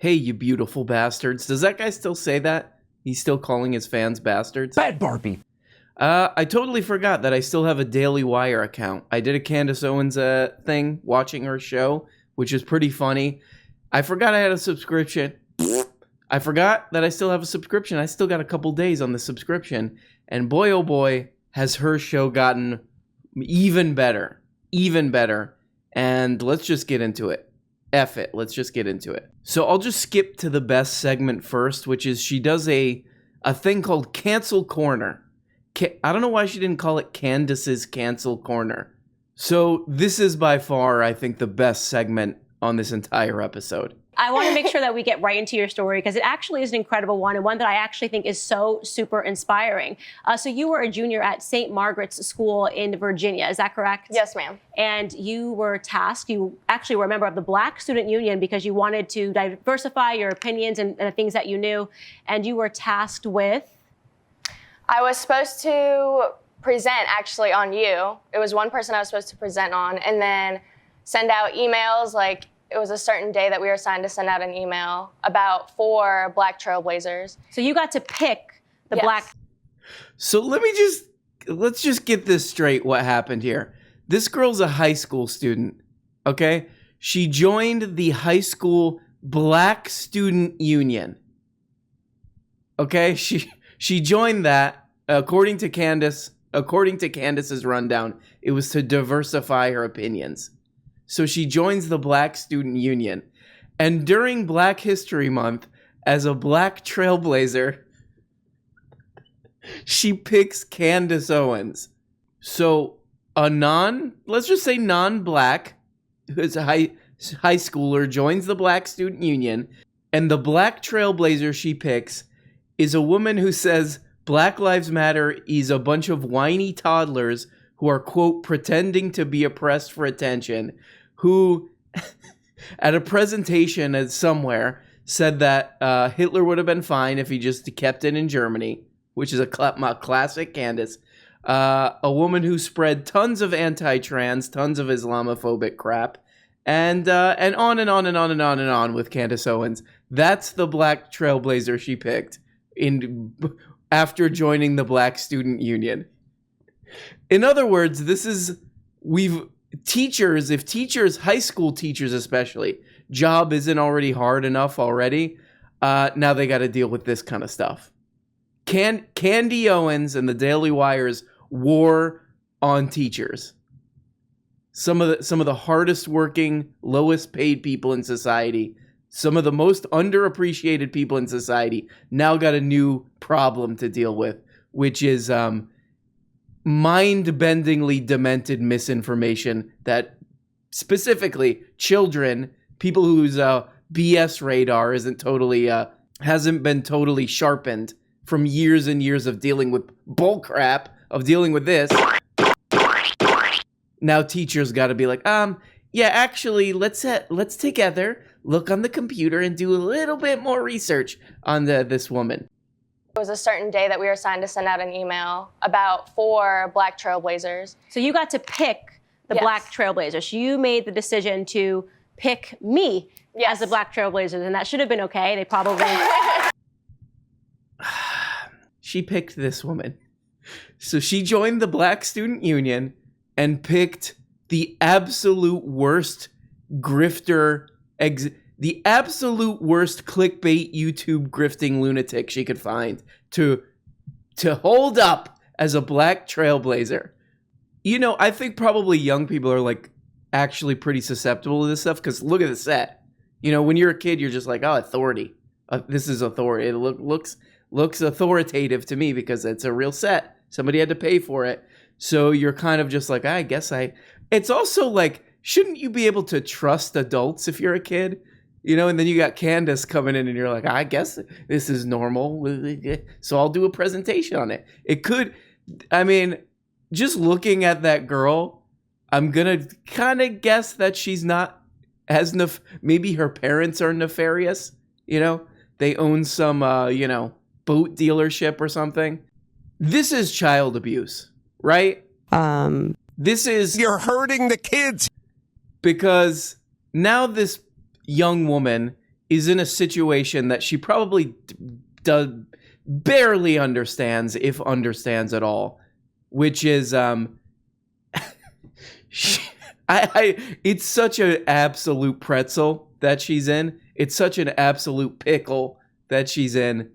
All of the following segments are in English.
Hey, you beautiful bastards. Does that guy still say that? He's still calling his fans bastards? Bad Barbie. I totally forgot that I still have a Daily Wire account. I did a Candace Owens thing, watching her show, which is pretty funny. I forgot I had a subscription. I forgot that I still have a subscription. I still got a couple days on the subscription. And boy, oh boy, has her show gotten even better. Even better. And let's just get into it. F it. Let's just get into it. So I'll just skip to the best segment first, which is she does a thing called Cancel Corner. I don't know why she didn't call it Candace's Cancel Corner. So this is by far, I think, the best segment on this entire episode. I want to make sure that we get right into your story because it actually is an incredible one and one that I actually think is so super inspiring. So you were a junior at St. Margaret's School in Virginia, is that correct? Yes, ma'am. And you were tasked, you actually were a member of the Black Student Union because you wanted to diversify your opinions and the things that you knew. And you were tasked with? I was supposed to present actually on you. It was one person I was supposed to present on and then send out emails like it was a certain day that we were assigned to send out an email about 4 Black trailblazers. So you got to pick the Yes. Black. So let's just get this straight what happened here. This girl's a high school student, okay? She joined the high school Black Student Union. Okay? She joined that according to Candace's rundown, it was to diversify her opinions. So she joins the Black Student Union. And during Black History Month, as a Black trailblazer, she picks Candace Owens. So let's just say non-Black, who's a high schooler, joins the Black Student Union. And the Black trailblazer she picks is a woman who says Black Lives Matter is a bunch of whiny toddlers who are, quote, pretending to be oppressed for attention, who at a presentation somewhere said that Hitler would have been fine if he just kept it in Germany, which is a classic Candace. A woman who spread tons of anti-trans, tons of Islamophobic crap, and on and on and on and on and on with Candace Owens. That's the Black trailblazer she picked after joining the Black Student Union. In other words, high school teachers especially, job isn't already hard enough already, now they got to deal with this kind of stuff. Candy Owens and the Daily Wire's war on teachers. Some of the hardest working, lowest paid people in society, some of the most underappreciated people in society now got a new problem to deal with, which is mind-bendingly demented misinformation that specifically children, people whose BS radar hasn't been totally sharpened from years and years of dealing with bull crap, of dealing with this. Now teachers got to be like, yeah, actually, let's together look on the computer and do a little bit more research on this woman. It was a certain day that we were assigned to send out an email about 4 Black trailblazers. So you got to pick the Yes. Black trailblazers. So you made the decision to pick me Yes. as the Black trailblazers, and that should have been okay. They probably... She picked this woman. So she joined the Black Student Union and picked the absolute worst grifter, the absolute worst clickbait YouTube grifting lunatic she could find to hold up as a Black trailblazer. You know, I think probably young people are like actually pretty susceptible to this stuff because look at the set. You know, when you're a kid, you're just like, oh, authority. This is authority. It looks authoritative to me because it's a real set. Somebody had to pay for it. So you're kind of just like, I guess it's also like, shouldn't you be able to trust adults if you're a kid? You know, and then you got Candace coming in and you're like, I guess this is normal. So I'll do a presentation on it. Just looking at that girl, I'm going to kind of guess that she's not maybe her parents are nefarious. You know, they own some, boat dealership or something. This is child abuse, right? This is... You're hurting the kids. Because now this young woman is in a situation that she probably does barely understands, if understands at all, which is it's such an absolute pretzel that she's in. It's such an absolute pickle that she's in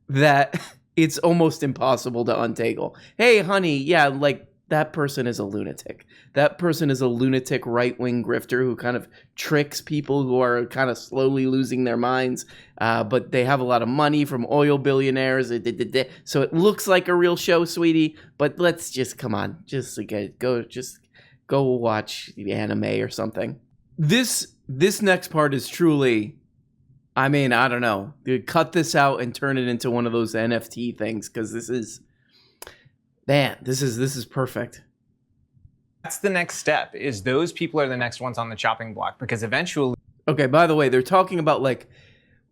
that it's almost impossible to untangle. Hey, honey, yeah, like that person is a lunatic. That person is a lunatic right-wing grifter who kind of tricks people who are kind of slowly losing their minds, but they have a lot of money from oil billionaires. So it looks like a real show, sweetie, but let's just, come on, just go watch the anime or something. This next part is truly, I mean, I don't know. Cut this out and turn it into one of those NFT things, because this is perfect. That's the next step, is those people are the next ones on the chopping block, because eventually... Okay, by the way, they're talking about, like,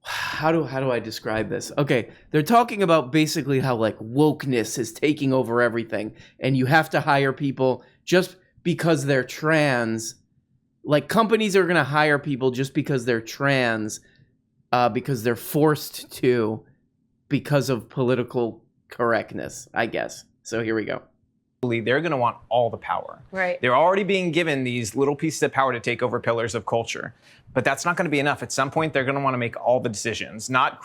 how do I describe this? Okay, they're talking about basically how, like, wokeness is taking over everything, and you have to hire people just because they're trans. Like, companies are going to hire people just because they're trans, because they're forced to, because of political correctness, I guess. So here we go. They're going to want all the power. Right. They're already being given these little pieces of power to take over pillars of culture. But that's not going to be enough. At some point, they're going to want to make all the decisions. Not,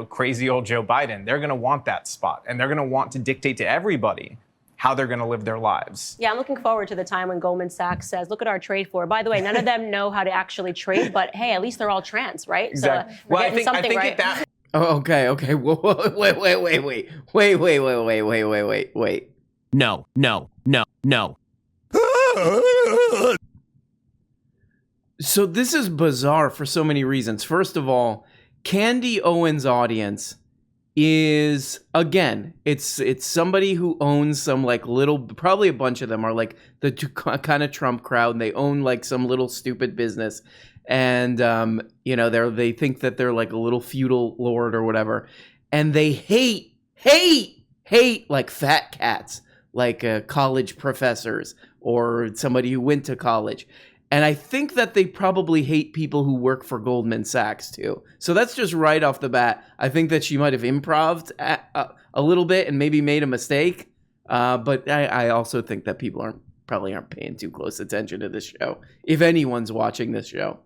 crazy old Joe Biden. They're going to want that spot. And they're going to want to dictate to everybody how they're going to live their lives. Yeah, I'm looking forward to the time when Goldman Sachs says, look at our trade floor. By the way, none of them know how to actually trade, but hey, at least they're all trans, right? Exactly. So I think right. That... Oh, okay. Wait. No. So this is bizarre for so many reasons. First of all, Candy Owens' audience is, again, it's somebody who owns some, like, little, probably a bunch of them are like the kind of Trump crowd, and they own like some little stupid business, and they think that they're like a little feudal lord or whatever, and they hate like fat cats, like college professors or somebody who went to college. And I think that they probably hate people who work for Goldman Sachs, too. So that's just right off the bat. I think that she might have improv'd a little bit and maybe made a mistake. But I also think that people probably aren't paying too close attention to this show, if anyone's watching this show.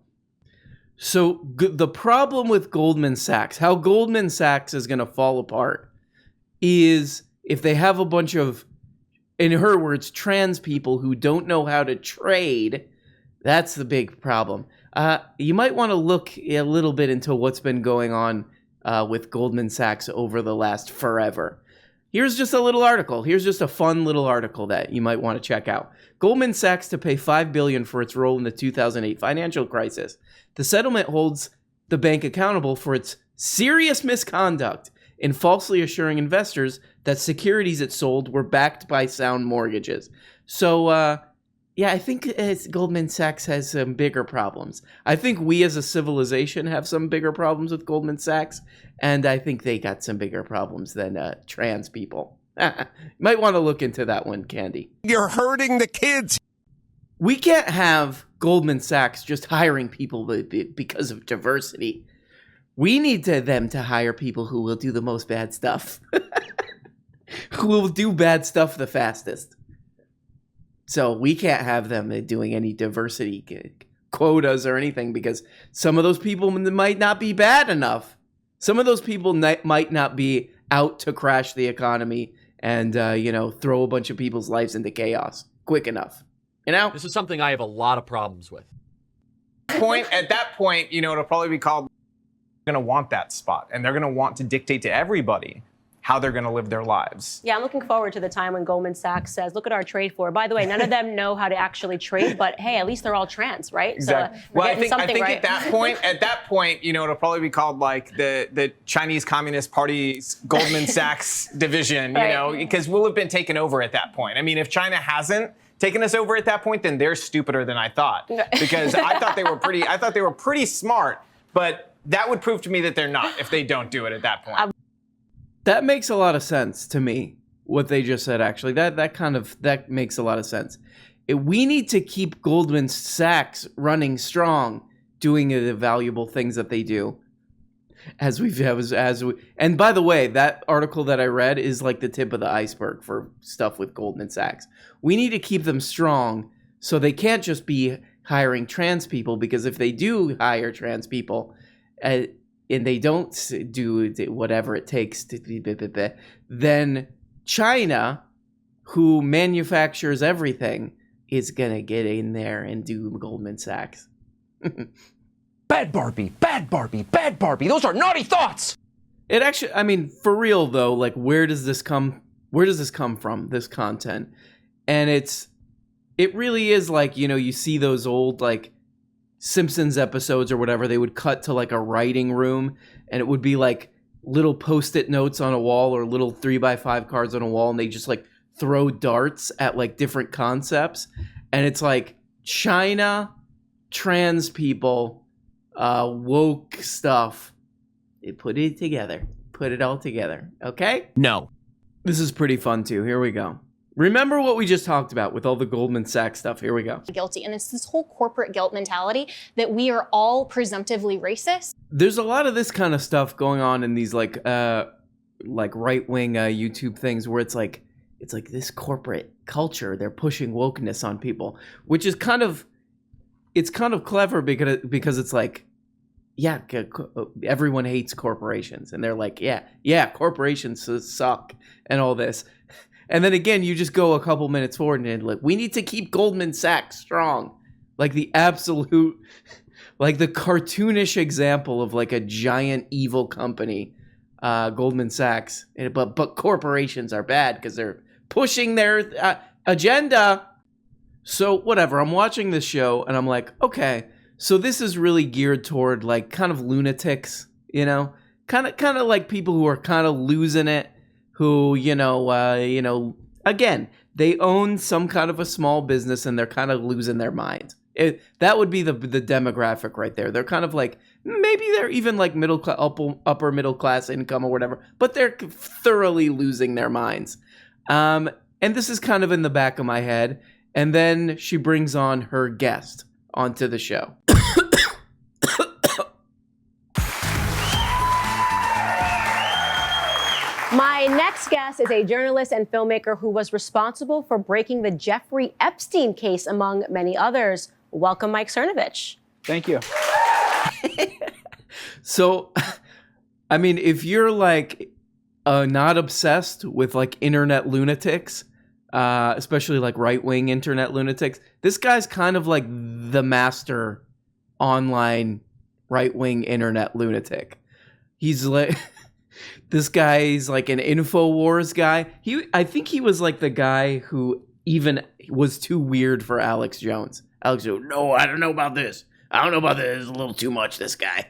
So the problem with Goldman Sachs, how Goldman Sachs is going to fall apart, is if they have a bunch of, in her words, trans people who don't know how to trade. That's the big problem. You might want to look a little bit into what's been going on with Goldman Sachs over the last forever. Here's just a little article. Here's just a fun little article that you might want to check out. Goldman Sachs to pay $5 billion for its role in the 2008 financial crisis. The settlement holds the bank accountable for its serious misconduct in falsely assuring investors that securities it sold were backed by sound mortgages. So, yeah, I think Goldman Sachs has some bigger problems. I think we as a civilization have some bigger problems with Goldman Sachs, and I think they got some bigger problems than trans people. Might want to look into that one, Candy. You're hurting the kids. We can't have Goldman Sachs just hiring people because of diversity. We need them to hire people who will do the most bad stuff. Who will do bad stuff the fastest. So we can't have them doing any diversity quotas or anything, because some of those people might not be bad enough. Some of those people might not be out to crash the economy and, throw a bunch of people's lives into chaos quick enough. This is something I have a lot of problems with. At that point, it'll probably be called, going to want that spot, and they're going to want to dictate to everybody how they're going to live their lives. Yeah, I'm looking forward to the time when Goldman Sachs says, look at our trade floor. By the way, none of them know how to actually trade, but hey, at least they're all trans, right? Exactly. So well, I think right. at that point, it'll probably be called like the Chinese Communist Party's Goldman Sachs division, because we'll have been taken over at that point. I mean, if China hasn't taken us over at that point, then they're stupider than I thought, because I thought they were pretty smart, but that would prove to me that they're not if they don't do it at that point. That makes a lot of sense to me, what they just said, actually. That makes a lot of sense. We need to keep Goldman Sachs running strong, doing the valuable things that they do, And by the way, that article that I read is like the tip of the iceberg for stuff with Goldman Sachs. We need to keep them strong so they can't just be hiring trans people, because if they do hire trans people and they don't do whatever it takes to, then China, who manufactures everything, is gonna get in there and do Goldman Sachs. Bad Barbie, bad Barbie, bad Barbie. Those are naughty thoughts. It actually, I mean, for real though, like where does this come from, this content? And it really is like, you know, you see those old like Simpsons episodes or whatever, they would cut to like a writing room and it would be like little post-it notes on a wall or little 3x5 cards on a wall, and they just like throw darts at like different concepts. And it's like China, trans people, woke stuff. They put it all together. Okay? No. This is pretty fun too. Here we go. Remember what we just talked about with all the Goldman Sachs stuff. Here we go. Guilty. And it's this whole corporate guilt mentality that we are all presumptively racist. There's a lot of this kind of stuff going on in these like right-wing YouTube things where it's like this corporate culture, they're pushing wokeness on people, which is kind of clever because it's like, yeah, everyone hates corporations and they're like, yeah, corporations suck and all this. And then again, you just go a couple minutes forward and like, we need to keep Goldman Sachs strong. Like the absolute, like the cartoonish example of like a giant evil company, Goldman Sachs. But corporations are bad because they're pushing their agenda. So whatever, I'm watching this show and I'm like, okay, so this is really geared toward like kind of lunatics, you know, kind of like people who are kind of losing it. Who, again, they own some kind of a small business and they're kind of losing their mind. That would be the demographic right there. They're kind of like, maybe they're even like upper middle class income or whatever, but they're thoroughly losing their minds. And this is kind of in the back of my head. And then she brings on her guest onto the show. My next guest is a journalist and filmmaker who was responsible for breaking the Jeffrey Epstein case, among many others. Welcome, Mike Cernovich. Thank you. So, I mean, if you're like not obsessed with like internet lunatics, especially like right-wing internet lunatics, this guy's kind of like the master online right-wing internet lunatic. He's like... This guy's like an InfoWars guy. I think he was like the guy who even was too weird for Alex Jones. Alex Jones, no, I don't know about this. It's a little too much, this guy.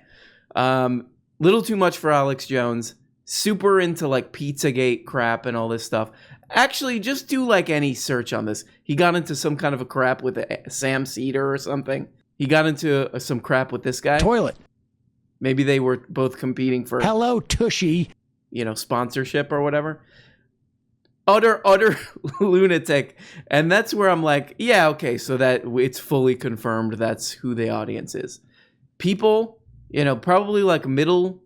Little too much for Alex Jones. Super into like Pizzagate crap and all this stuff. Actually, just do like any search on this. He got into some kind of a crap with Sam Cedar or something. He got into some crap with this guy. Toilet. Maybe they were both competing for... Hello, Tushy. Sponsorship or whatever. Utter lunatic. And that's where I'm like, yeah, okay, so that it's fully confirmed that's who the audience is. People, probably like middle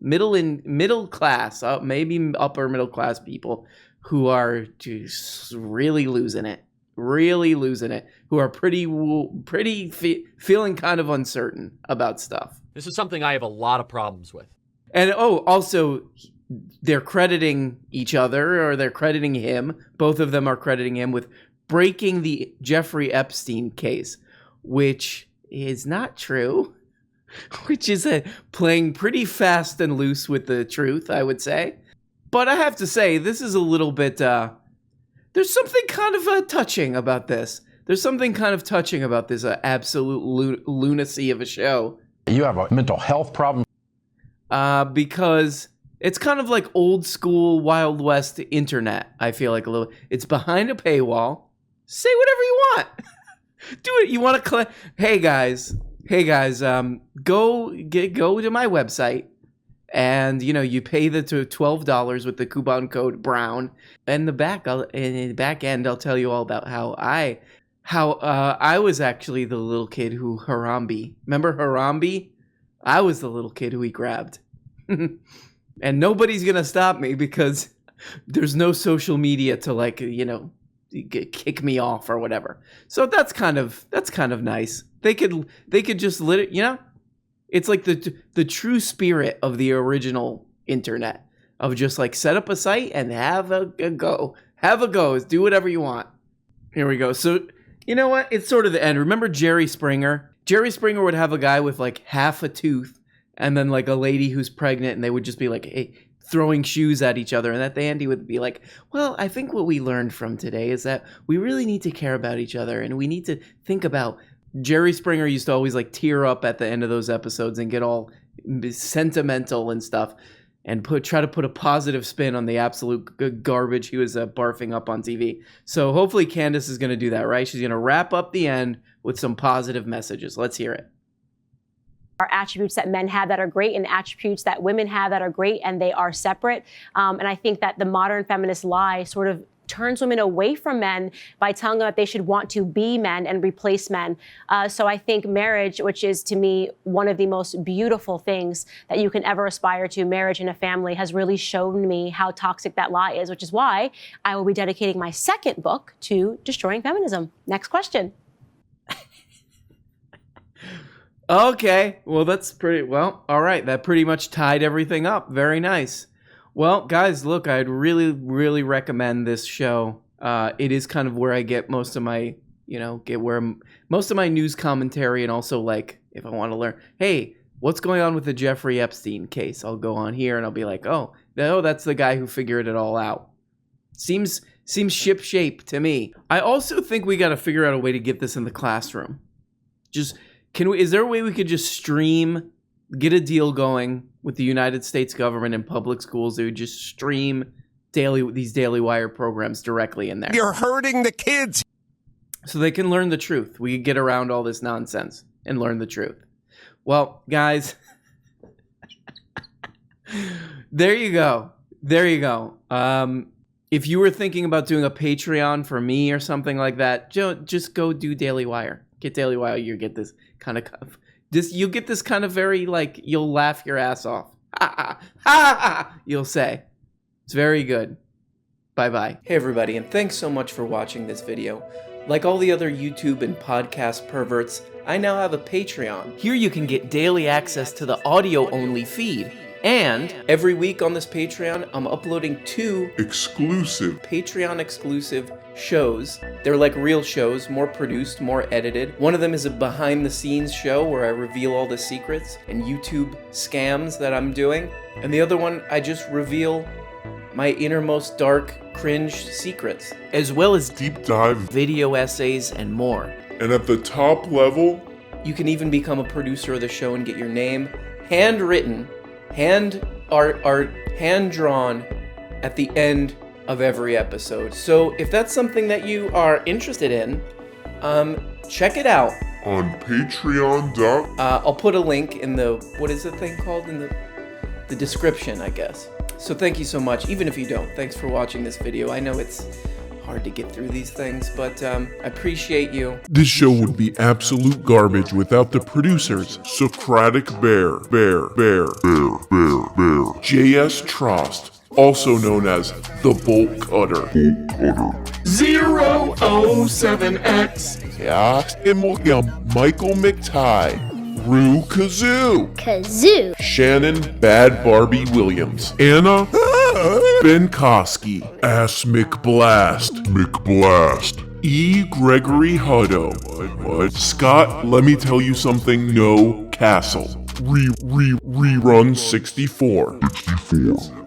class, maybe upper middle class people who are just really losing it, who are pretty feeling kind of uncertain about stuff. This is something I have a lot of problems with. And also they're crediting each other, or they're crediting him. Both of them are crediting him with breaking the Jeffrey Epstein case, which is not true, which is playing pretty fast and loose with the truth, I would say. But I have to say, this is a little bit, there's something kind of touching about this. There's something kind of touching about this absolute lunacy of a show. You have a mental health problem. Because it's kind of like old school Wild West internet. I feel like a little. It's behind a paywall. Say whatever you want. Do it. You want to? Hey guys. Go to my website, and you pay the $12 with the coupon code Brown. And in the back end, I'll tell you all about how I was actually the little kid who Harambe. Remember Harambe? I was the little kid who he grabbed. And nobody's going to stop me because there's no social media to like, kick me off or whatever. So that's kind of nice. They could just it's like the true spirit of the original internet of just like set up a site and have a go. Do whatever you want. Here we go. So you know what? It's sort of the end. Remember Jerry Springer? Jerry Springer would have a guy with like half a tooth and then like a lady who's pregnant, and they would just be like, hey, throwing shoes at each other. And at the end, he would be like, well, I think what we learned from today is that we really need to care about each other, and we need to think about. Jerry Springer used to always like tear up at the end of those episodes and get all sentimental and stuff, and try to put a positive spin on the absolute garbage he was barfing up on TV. So hopefully Candace is going to do that, right? She's going to wrap up the end with some positive messages. Let's hear it. Are attributes that men have that are great and attributes that women have that are great, and they are separate. And I think that the modern feminist lie sort of turns women away from men by telling them that they should want to be men and replace men. So I think marriage, which is to me one of the most beautiful things that you can ever aspire to, marriage and a family, has really shown me how toxic that lie is, which is why I will be dedicating my second book to destroying feminism. Next question. Okay, well, all right. That pretty much tied everything up. Very nice. Well, guys, look, I'd really, really recommend this show. It is kind of where I get most of my, most of my news commentary, and also like if I want to learn, hey, what's going on with the Jeffrey Epstein case? I'll go on here and I'll be like, oh, that's the guy who figured it all out. Seems shipshape to me. I also think we got to figure out a way to get this in the classroom. Is there a way we could just get a deal going with the United States government and public schools that would just stream these Daily Wire programs directly in there? You're hurting the kids. So they can learn the truth. We could get around all this nonsense and learn the truth. Well, guys, there you go. If you were thinking about doing a Patreon for me or something like that, just go do Daily Wire. Get Daily Wire. You get this kind of you'll get this kind of very like you'll laugh your ass off. Ha ha ha ha. You'll say it's very good. Bye-bye. Hey everybody, and thanks so much for watching this video. Like all the other YouTube and podcast perverts, I now have a Patreon. Here you can get daily access to the audio-only feed. And every week on this Patreon, I'm uploading 2 exclusive Patreon-exclusive shows. They're like real shows, more produced, more edited. One of them is a behind-the-scenes show where I reveal all the secrets and YouTube scams that I'm doing. And the other one, I just reveal my innermost dark, cringe secrets, as well as deep dive video essays and more. And at the top level, you can even become a producer of the show and get your name handwritten, hand art, hand drawn at the end of every episode. So if that's something that you are interested in, check it out on Patreon. I'll put a link in what is the thing called in the description, I guess. So thank you so much, even if you don't. Thanks for watching this video. I know it's hard to get through these things, but I appreciate you. This show would be absolute garbage without the producers. Socratic Bear, J.S. Trost, also known as the Bolt Cutter. 007X. Yeah, Michael McTighe. Rue Kazoo. Shannon Bad Barbie Williams. Anna Benkoski. Ass McBlast. E. Gregory Hutto. What? Scott, let me tell you something. No Castle. Rerun 64.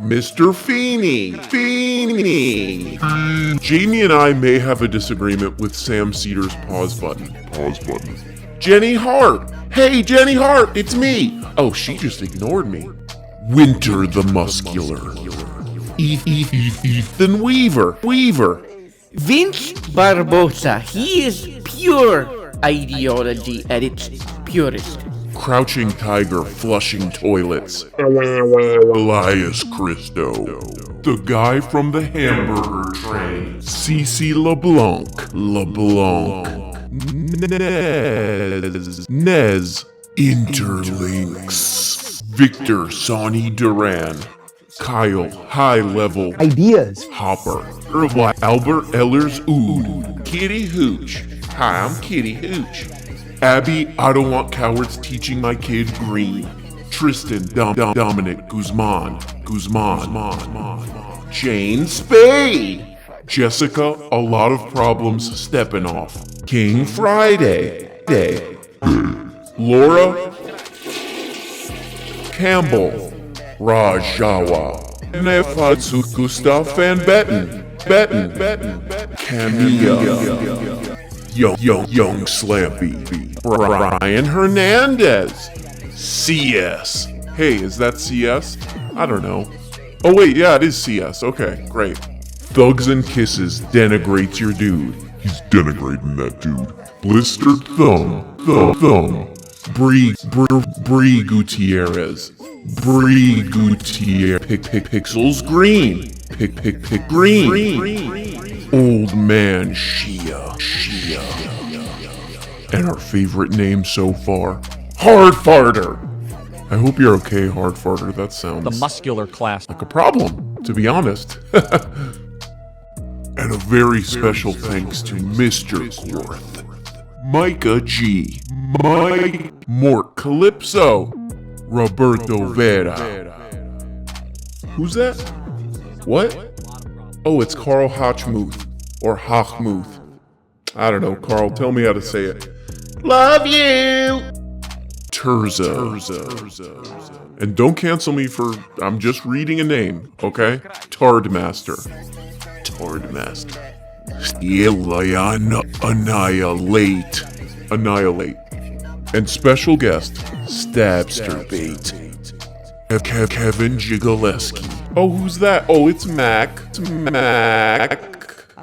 Mr. Feeney. Jamie and I may have a disagreement with Sam Cedar's pause button. Jenny Hart. Hey, Jenny Hart, it's me. Oh, she just ignored me. Winter the Muscular. Ethan Weaver. Vince Barbosa. He is pure ideology at its purest. Crouching Tiger flushing toilets. Elias Christo. The guy from the hamburger train. Cece LeBlanc. Nez Interlinks. Victor Sonny Duran, Kyle High Level Ideas. Hopper, Albert Ellers Ood, Kitty Hooch. Hi, I'm Kitty Hooch. Abby, I don't want cowards teaching my kid green. Tristan Dominic Guzman. Jane Spade. Jessica, a lot of problems stepping off. King Friday. Laura Campbell. Rajawa. Nefatsu Gustav Van Betten. Camilla. Young Slampy. Brian Hernandez. CS. Hey, is that CS? I don't know. Oh wait, yeah, it is CS. Okay, great. Thugs and Kisses denigrates your dude. He's denigrating that dude. Blistered thumb. Bree Gutierrez. Pixels green. Pick green. Old man Shia. And our favorite name so far, Hard Farter. I hope you're okay, Hard Farter. That sounds The muscular class. like a problem, to be honest. And a very special thanks to Mr. Quarth, Micah G, Mike Mort Calypso, Roberto Vera. Who's that? What? Oh, it's Carl Hochmuth, or Hochmuth. I don't know, Carl, tell me how to say it. Love you! Terza. And don't cancel me for, I'm just reading a name, okay? Tardmaster. Annihilate. And special guest, Stabster Bait. Kevin Jigaleski. Oh, who's that? Oh, it's Mac.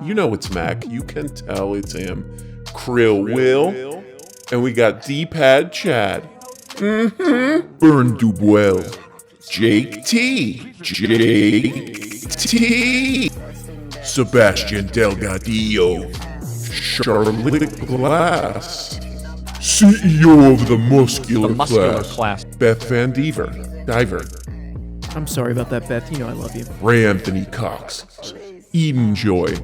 You know it's Mac. You can tell it's him. Krill Will. And we got D-Pad Chad. Burn Dubuel. Jake T. Sebastian Delgadillo. Charlotte Glass. CEO of the muscular class. Beth Van Diver. I'm sorry about that, Beth. You know I love you. Ray Anthony Cox. Eden Joy.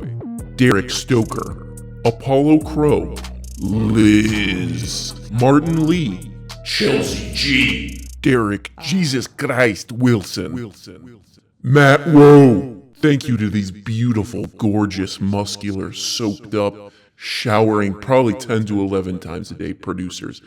Derek Stoker. Apollo Crow. Liz. Martin Lee. Chelsea G. Derek Jesus Christ Wilson. Matt Rowe. Thank you to these beautiful, gorgeous, muscular, soaked up, showering probably 10 to 11 times a day producers.